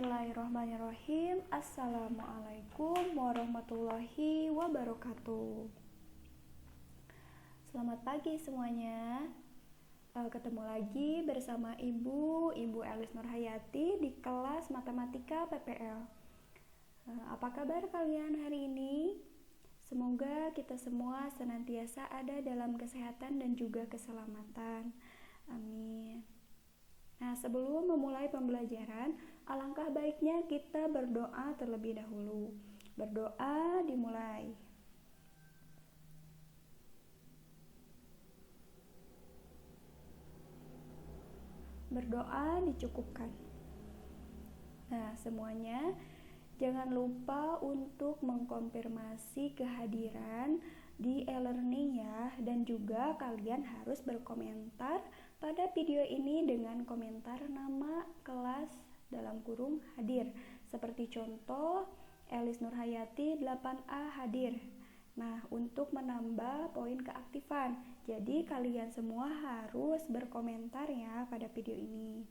Bismillahirrahmanirrahim. Assalamualaikum warahmatullahi wabarakatuh. Selamat pagi semuanya. Ketemu lagi bersama Ibu Elis Nurhayati di kelas Matematika PPL. Apa kabar kalian hari ini? Semoga kita semua senantiasa ada dalam kesehatan dan juga keselamatan. Amin. Nah, sebelum memulai pembelajaran, alangkah baiknya kita berdoa terlebih dahulu. Berdoa dimulai. Berdoa dicukupkan. Nah, semuanya jangan lupa untuk mengkonfirmasi kehadiran di e-learning ya, dan juga kalian harus berkomentar pada video ini dengan komentar nama kelas dalam kurung hadir. Seperti contoh Elis Nurhayati 8A hadir. Nah, untuk menambah poin keaktifan. Jadi kalian semua harus berkomentar ya pada video ini.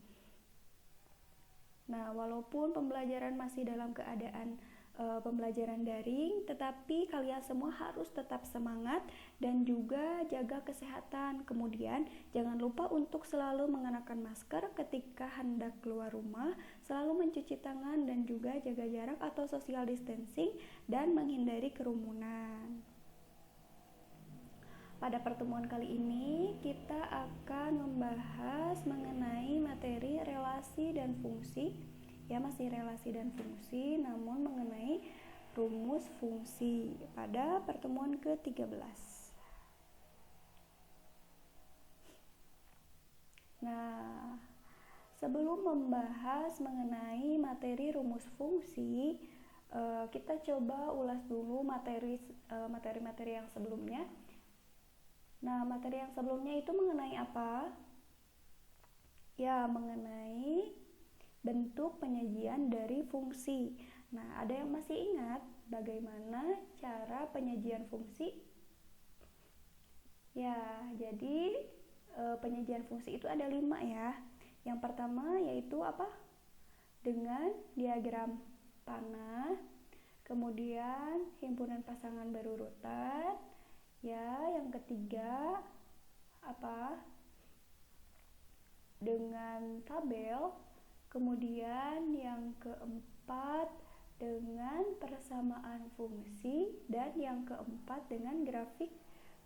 Nah, walaupun pembelajaran masih dalam keadaan pembelajaran daring, tetapi kalian semua harus tetap semangat dan juga jaga kesehatan. Kemudian jangan lupa untuk selalu mengenakan masker ketika hendak keluar rumah, selalu mencuci tangan dan juga jaga jarak atau social distancing dan menghindari kerumunan. Pada pertemuan kali ini kita akan membahas mengenai materi relasi dan fungsi. Ya, masih relasi dan fungsi, namun mengenai rumus fungsi pada pertemuan ke-13. Nah, sebelum membahas mengenai materi rumus fungsi, kita coba ulas dulu materi-materi yang sebelumnya. Nah, materi yang sebelumnya itu mengenai apa? Ya, mengenai bentuk penyajian dari fungsi. Nah, ada yang masih ingat bagaimana cara penyajian fungsi? Ya, jadi penyajian fungsi itu ada 5 ya. Yang pertama yaitu apa? Dengan diagram panah, kemudian himpunan pasangan berurutan. Ya, yang ketiga apa? Dengan tabel. Kemudian yang keempat dengan persamaan fungsi, dan yang keempat dengan grafik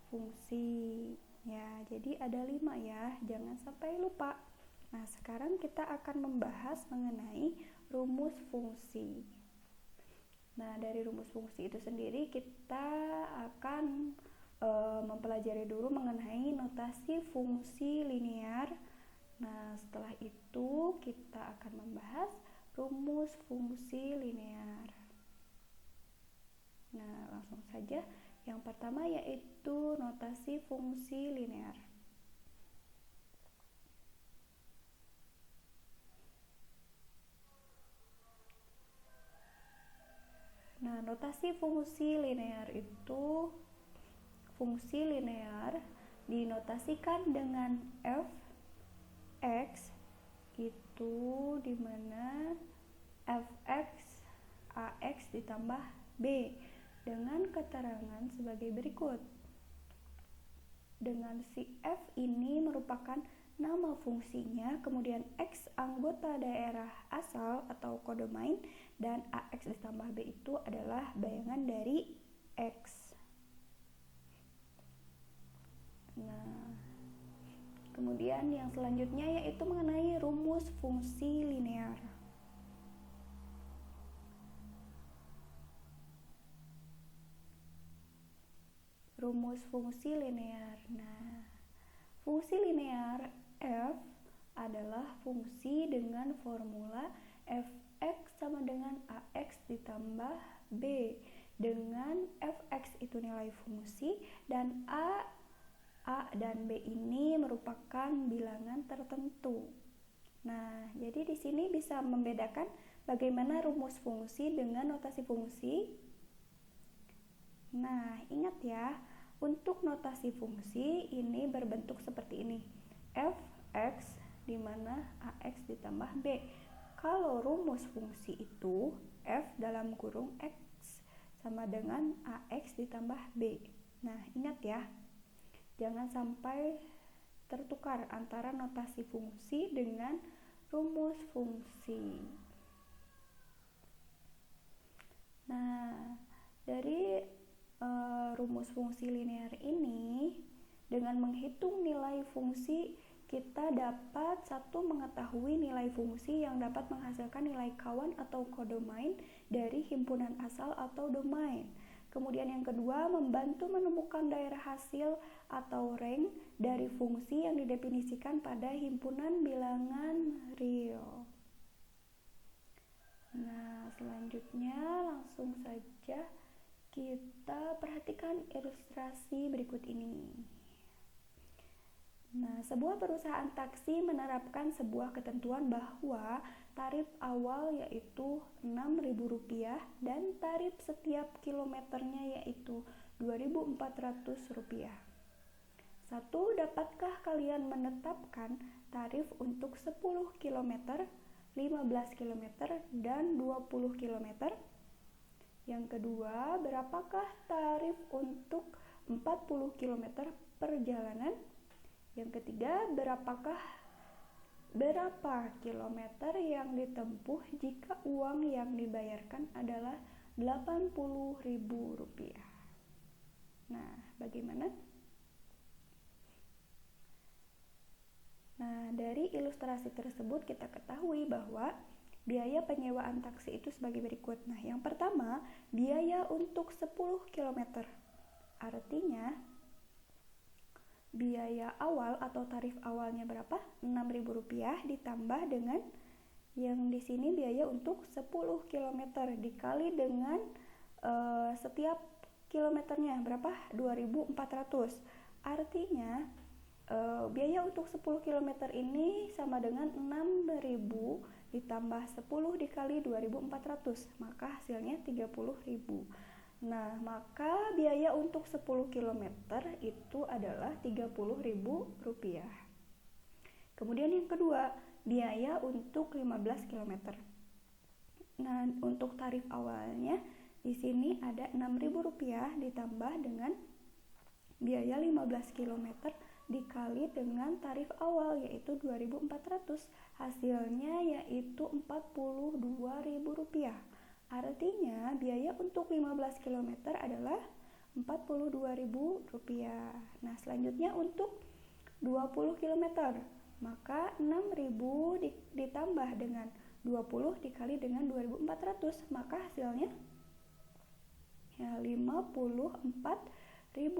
fungsi. Ya, jadi ada 5 ya, jangan sampai lupa. Nah, sekarang kita akan membahas mengenai rumus fungsi. Nah, dari rumus fungsi itu sendiri kita akan mempelajari dulu mengenai notasi fungsi linear. Nah, setelah itu kita akan membahas rumus fungsi linear. Nah, langsung saja. Yang pertama yaitu notasi fungsi linear. Nah, notasi fungsi linear itu fungsi linear dinotasikan dengan f(x) itu dimana fx ax ditambah b dengan keterangan sebagai berikut. Dengan si f ini merupakan nama fungsinya, kemudian x anggota daerah asal atau kode main, dan ax ditambah b itu adalah bayangan dari x. Nah, kemudian yang selanjutnya yaitu mengenai rumus fungsi linear. Rumus fungsi linear. Nah, fungsi linear f adalah fungsi dengan formula fx sama dengan ax ditambah b, dengan fx itu nilai fungsi dan a dan b ini merupakan bilangan tertentu. Nah, jadi di sini bisa membedakan bagaimana rumus fungsi dengan notasi fungsi. Nah, ingat ya, untuk notasi fungsi ini berbentuk seperti ini. Fx di mana ax ditambah b. kalau rumus fungsi itu f dalam kurung x sama dengan ax ditambah b. Nah, ingat ya, jangan sampai tertukar antara notasi fungsi dengan rumus fungsi. Nah, dari rumus fungsi linear ini, dengan menghitung nilai fungsi, kita dapat satu mengetahui nilai fungsi yang dapat menghasilkan nilai kawan atau kodomain dari himpunan asal atau domain. Kemudian yang kedua, membantu menemukan daerah hasil atau rank dari fungsi yang didefinisikan pada himpunan bilangan real. Nah, selanjutnya langsung saja kita perhatikan ilustrasi berikut ini. Nah, sebuah perusahaan taksi menerapkan sebuah ketentuan bahwa tarif awal yaitu Rp6.000 dan tarif setiap kilometernya yaitu Rp2.400. 1. Dapatkah kalian menetapkan tarif untuk 10 km, 15 km, dan 20 km? Yang kedua, berapakah tarif untuk 40 km perjalanan? Yang ketiga, berapa kilometer yang ditempuh jika uang yang dibayarkan adalah Rp80.000? Nah, bagaimana? Nah, dari ilustrasi tersebut kita ketahui bahwa biaya penyewaan taksi itu sebagai berikut. Nah, yang pertama, biaya untuk 10 km. Artinya, biaya awal atau tarif awalnya berapa? Rp6.000 ditambah dengan yang di sini biaya untuk 10 km dikali dengan setiap kilometernya berapa? 2.400. Artinya biaya untuk 10 km ini sama dengan 6.000 ditambah 10 dikali 2.400, maka hasilnya 30.000. Nah, maka biaya untuk 10 km itu adalah Rp30.000. Kemudian yang kedua, biaya untuk 15 km. Nah, untuk tarif awalnya di sini ada Rp6.000 ditambah dengan biaya 15 km dikali dengan tarif awal yaitu 2.400. Hasilnya yaitu Rp42.000. Artinya biaya untuk 15 km adalah Rp42.000. Nah, selanjutnya untuk 20 km, maka 6.000 ditambah dengan 20 dikali dengan 2.400, maka hasilnya ya Rp54.000.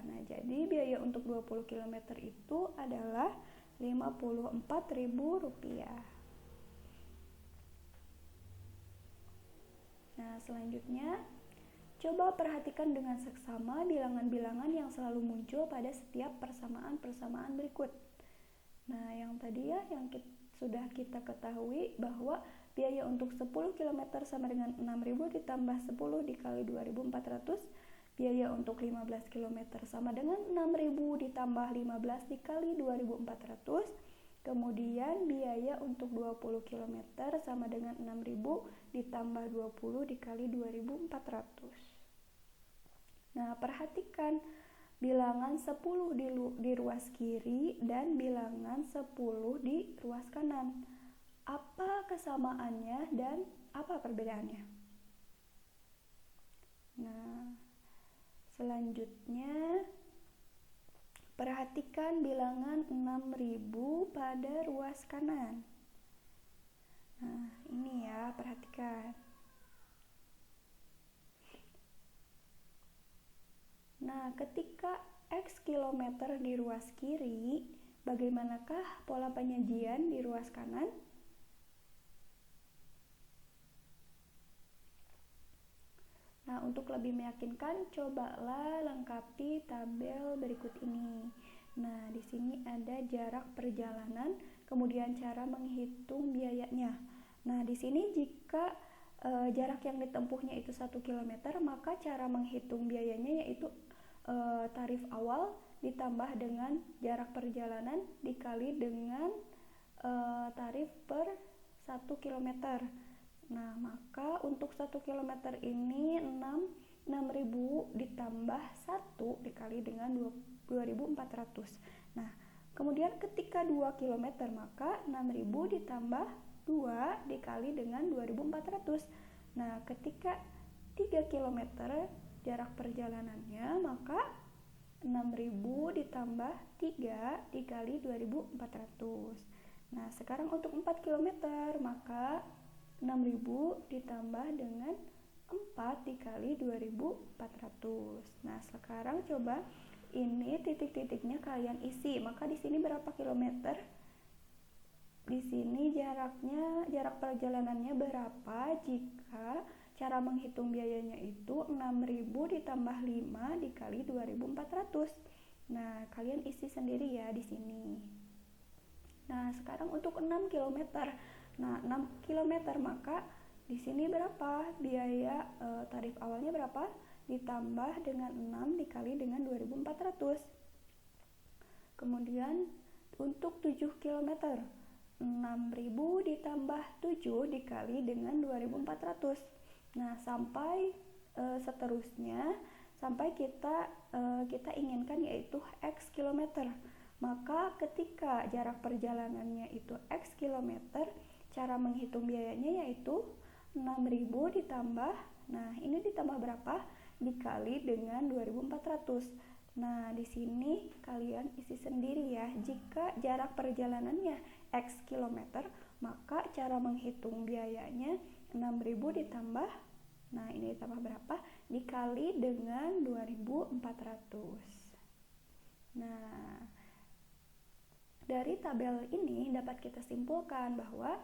Nah, jadi biaya untuk 20 km itu adalah Rp54.000. Nah, selanjutnya coba perhatikan dengan seksama bilangan-bilangan yang selalu muncul pada setiap persamaan-persamaan berikut. Nah, yang tadi ya yang sudah kita ketahui bahwa biaya untuk 10 km sama dengan 6.000 ditambah 10 dikali 2.400. Biaya untuk 15 km sama dengan 6.000 ditambah 15 dikali 2.400. Kemudian biaya untuk 20 km sama dengan 6.000 ditambah 20 dikali 2.400. Nah, perhatikan bilangan 10 di ruas kiri dan bilangan 10 di ruas kanan. Apa kesamaannya dan apa perbedaannya? Nah, selanjutnya perhatikan bilangan 6.000 pada ruas kanan. Nah, ini ya, perhatikan. Nah, ketika X kilometer di ruas kiri, bagaimanakah pola penyajian di ruas kanan? Nah, untuk lebih meyakinkan, cobalah lengkapi tabel berikut ini. Nah, di sini ada jarak perjalanan, kemudian cara menghitung biayanya. Nah, di sini jika jarak yang ditempuhnya itu 1 km, maka cara menghitung biayanya yaitu tarif awal ditambah dengan jarak perjalanan dikali dengan tarif per 1 kilometer. Nah, maka untuk 1 kilometer ini 6.000 ditambah 1 dikali dengan 2.400. Nah, kemudian ketika 2 kilometer maka 6.000 ditambah 2 dikali dengan 2.400. Nah, ketika 3 kilometer jarak perjalanannya maka 6.000 ditambah 3 dikali 2.400. Nah, sekarang untuk 4 kilometer maka 6.000 ditambah dengan 4 dikali 2.400. Nah, sekarang coba ini titik-titiknya kalian isi. Maka di sini berapa kilometer? Di sini jarak perjalanannya berapa jika cara menghitung biayanya itu 6.000 ditambah 5 dikali 2.400. Nah, kalian isi sendiri ya di sini. Nah, sekarang untuk 6 kilometer. Nah, 6 kilometer maka di sini berapa? Biaya tarif awalnya berapa? Ditambah dengan 6 dikali dengan 2.400. Kemudian untuk 7 kilometer 6.000 ditambah 7 dikali dengan 2.400. Nah, sampai seterusnya sampai kita inginkan yaitu X kilometer. Maka ketika jarak perjalanannya itu X kilometer, cara menghitung biayanya yaitu 6.000 ditambah, nah ini ditambah berapa? Dikali dengan 2.400. Nah, di sini kalian isi sendiri ya. Jika jarak perjalanannya X kilometer, maka cara menghitung biayanya 6.000 ditambah, nah ini ditambah berapa? Dikali dengan 2.400. Nah, dari tabel ini dapat kita simpulkan bahwa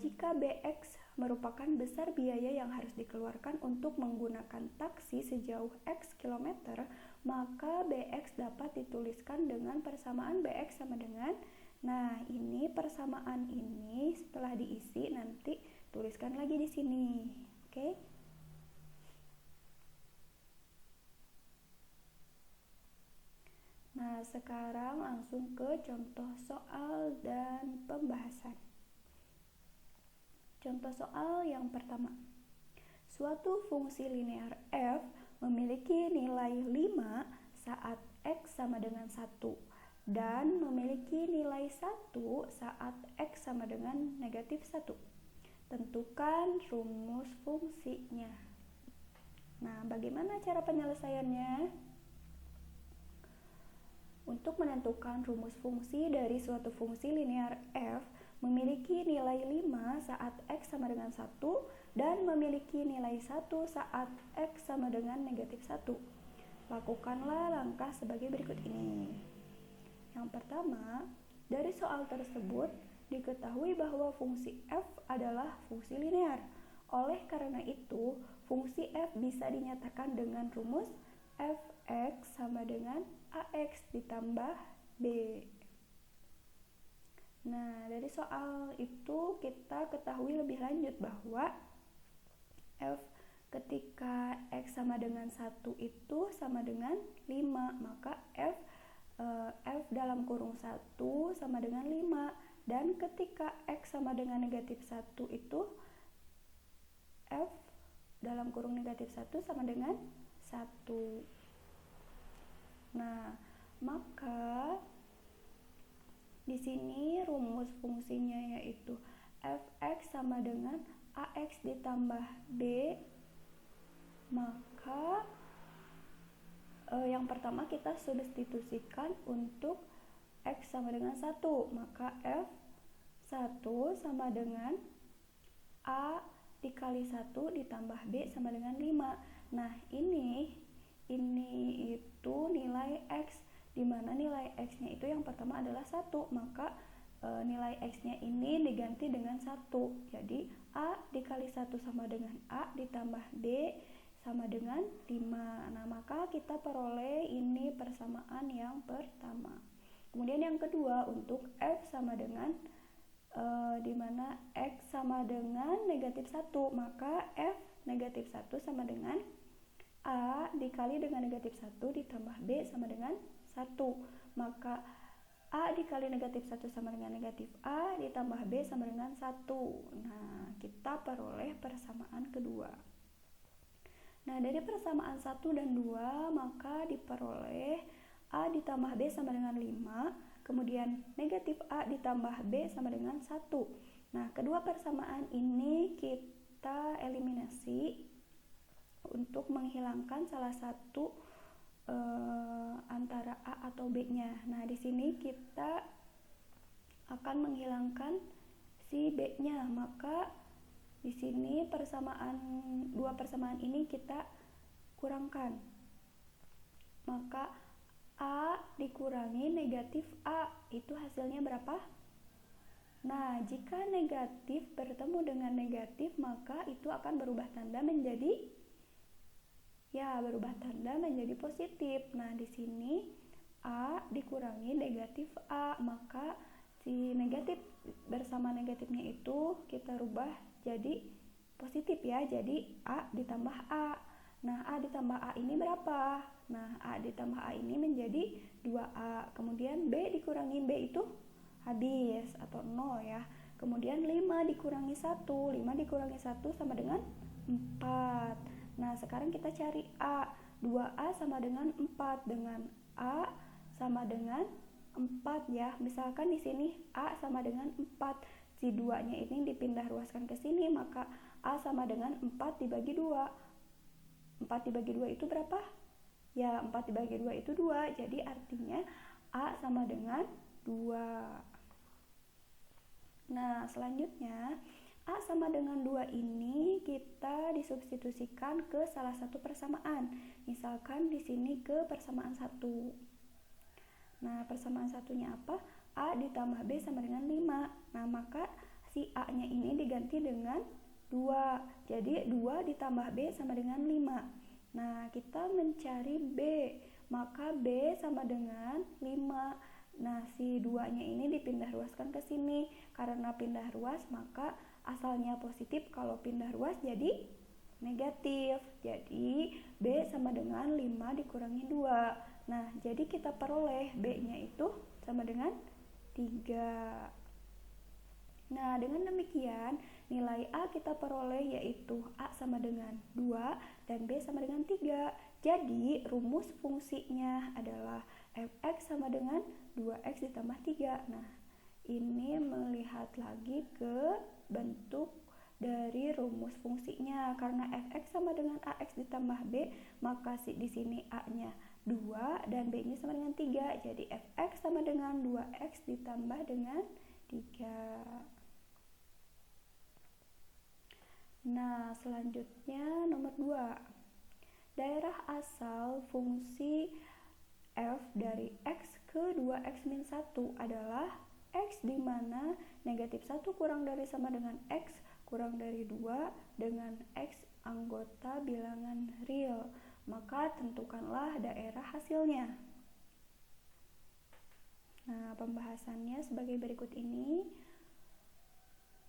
jika BX merupakan besar biaya yang harus dikeluarkan untuk menggunakan taksi sejauh X kilometer, maka BX dapat dituliskan dengan persamaan BX sama dengan, nah ini persamaan ini setelah diisi nanti tuliskan lagi di sini. Oke? Nah, sekarang langsung ke contoh soal dan pembahasan. Contoh soal yang pertama. Suatu fungsi linear f memiliki nilai 5 saat x sama dengan 1 dan memiliki nilai 1 saat x sama dengan negatif 1. Tentukan rumus fungsinya. Nah, bagaimana cara penyelesaiannya? Untuk menentukan rumus fungsi dari suatu fungsi linear f memiliki nilai 5 saat x sama dengan 1 dan memiliki nilai 1 saat x sama dengan negatif 1. Lakukanlah langkah sebagai berikut ini. Yang pertama, dari soal tersebut diketahui bahwa fungsi f adalah fungsi linear. Oleh karena itu, fungsi f bisa dinyatakan dengan rumus fx sama dengan ax ditambah b. Nah, dari soal itu kita ketahui lebih lanjut bahwa f ketika x sama dengan 1 itu sama dengan 5, maka f dalam kurung 1 sama dengan 5, dan ketika x sama dengan negatif 1 itu f dalam kurung negatif 1 sama dengan 1. Nah, maka di sini rumus fungsinya yaitu fx sama dengan ax ditambah b. Maka yang pertama kita substitusikan untuk x sama dengan 1. Maka f1 sama dengan a dikali 1 ditambah b sama dengan 5. Nah, ini itu nilai x, di mana nilai x-nya itu yang pertama adalah 1, maka nilai x-nya ini diganti dengan 1. Jadi a dikali 1 sama dengan a ditambah b sama dengan 5. Nah, maka kita peroleh ini persamaan yang pertama. Kemudian yang kedua, untuk f sama dengan di mana x sama dengan negatif 1, maka f negatif 1 sama dengan a dikali dengan negatif 1 ditambah b sama dengan 1. Maka A dikali negatif 1 sama dengan negatif A ditambah B sama dengan 1. Nah, kita peroleh persamaan kedua. Nah, dari persamaan 1 dan 2 maka diperoleh A ditambah B sama dengan 5, kemudian negatif A ditambah B sama dengan 1. Nah, kedua persamaan ini kita eliminasi untuk menghilangkan salah satu antara A atau B-nya. Nah, di sini kita akan menghilangkan si B-nya, maka di sini dua persamaan ini kita kurangkan. Maka A dikurangi negatif A, itu hasilnya berapa? Nah, jika negatif bertemu dengan negatif, maka itu akan berubah tanda menjadi positif. Nah, di sini A dikurangi negatif A, maka si negatif bersama negatifnya itu kita rubah jadi positif ya, jadi A ditambah A. Nah, A ditambah A ini berapa? Nah, A ditambah A ini menjadi 2A. Kemudian B dikurangi B itu habis atau 0 ya. Kemudian 5 dikurangi 1 sama dengan 4. Nah, sekarang kita cari A. 2A sama dengan 4, dengan A sama dengan 4 ya. Misalkan di sini A sama dengan 4. Si 2-nya ini dipindah ruaskan ke sini, maka A sama dengan 4 dibagi 2. 4 dibagi 2 itu berapa? Ya, 4 dibagi 2 itu 2. Jadi artinya A sama dengan 2. Nah, selanjutnya A sama dengan 2 ini kita disubstitusikan ke salah satu persamaan. Misalkan di sini ke persamaan 1. Nah, persamaan satunya apa? A ditambah B sama dengan 5. Nah, maka si A-nya ini diganti dengan 2. Jadi 2 ditambah B sama dengan 5. Nah, kita mencari B. Maka B sama dengan 5. Nah, si 2-nya ini dipindah ruaskan ke sini. Karena pindah ruas, maka asalnya positif, kalau pindah ruas jadi negatif. Jadi B sama dengan 5 dikurangi 2. Nah, jadi kita peroleh B-nya itu sama dengan 3. Nah, dengan demikian nilai A kita peroleh yaitu A sama dengan 2 dan B sama dengan 3. Jadi rumus fungsinya adalah fx sama dengan 2x ditambah 3. Nah, ini melihat lagi ke bentuk dari rumus fungsinya. Karena fx sama dengan ax ditambah b, maka di sini a-nya 2 dan b-nya sama dengan 3. Jadi fx sama dengan 2x ditambah dengan 3. Nah, selanjutnya nomor 2. Daerah asal fungsi f dari x ke 2x min 1 adalah x di mana negatif 1 kurang dari sama dengan x kurang dari 2 dengan x anggota bilangan real. Maka tentukanlah daerah hasilnya. Nah, pembahasannya sebagai berikut ini.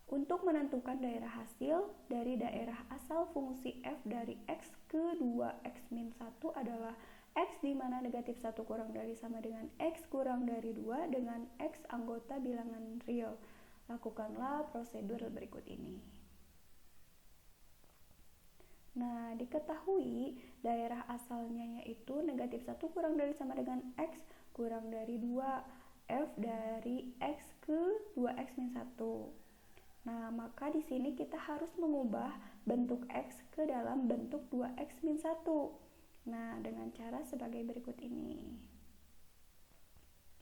Untuk menentukan daerah hasil dari daerah asal fungsi f dari x ke 2x min 1 adalah x di mana negatif 1 kurang dari sama dengan x kurang dari 2 dengan x anggota bilangan real. Lakukanlah prosedur berikut ini. Nah, diketahui daerah asalnya yaitu negatif 1 kurang dari sama dengan x kurang dari 2 f dari x ke 2x min 1. Nah, maka di sini kita harus mengubah bentuk x ke dalam bentuk 2x min 1. Nah, dengan cara sebagai berikut ini.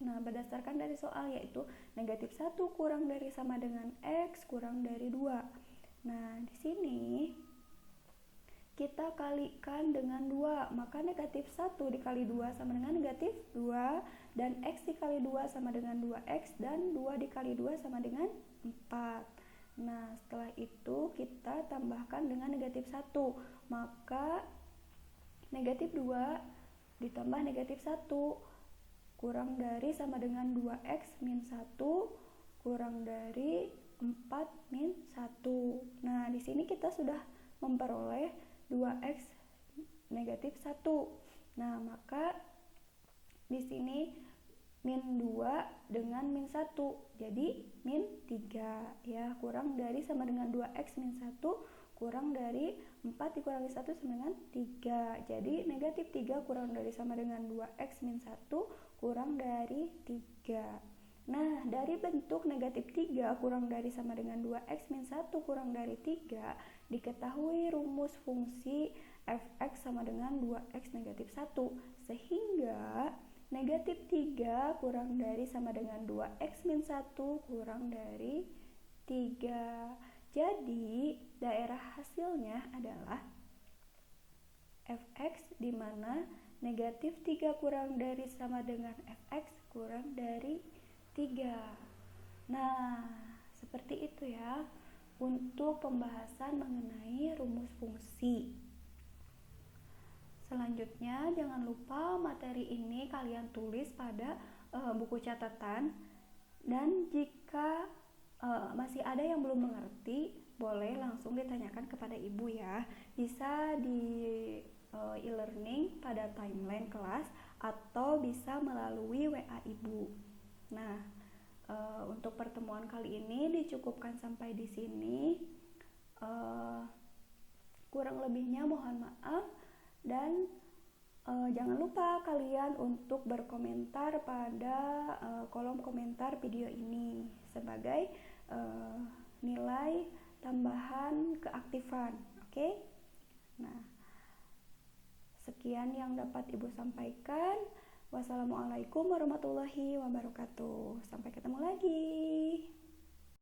Nah, berdasarkan dari soal yaitu negatif 1 kurang dari sama dengan x kurang dari 2. Nah, di sini kita kalikan dengan 2, maka negatif 1 dikali 2 sama dengan negatif 2, dan x dikali 2 sama dengan 2x, dan 2 dikali 2 sama dengan 4. Nah, setelah itu kita tambahkan dengan negatif 1, maka negatif 2 ditambah negatif 1 kurang dari sama dengan 2x min 1 kurang dari 4 min 1. Nah, di sini kita sudah memperoleh 2x negatif 1. Nah, maka di sini min 2 dengan min 1, jadi min 3 ya, kurang dari sama dengan 2x min 1 kurang dari 4 dikurangi 1 sama dengan 3, jadi negatif 3 kurang dari sama dengan 2x min 1 kurang dari 3. Nah, dari bentuk negatif 3 kurang dari sama dengan 2x min 1 kurang dari 3, diketahui rumus fungsi fx sama dengan 2x negatif 1, sehingga negatif 3 kurang dari sama dengan 2x min 1 kurang dari 3. Jadi, daerah hasilnya adalah fx di mana negatif 3 kurang dari sama dengan fx kurang dari 3. Nah, seperti itu ya untuk pembahasan mengenai rumus fungsi. Selanjutnya, jangan lupa materi ini kalian tulis pada buku catatan, dan jika masih ada yang belum mengerti, boleh langsung ditanyakan kepada ibu ya. Bisa di e-learning pada timeline kelas atau bisa melalui WA ibu. Nah, untuk pertemuan kali ini dicukupkan sampai di sini. Kurang lebihnya mohon maaf, dan jangan lupa kalian untuk berkomentar pada kolom komentar video ini sebagai nilai tambahan keaktifan. Oke? Nah, sekian yang dapat Ibu sampaikan. Wassalamualaikum warahmatullahi wabarakatuh. Sampai ketemu lagi.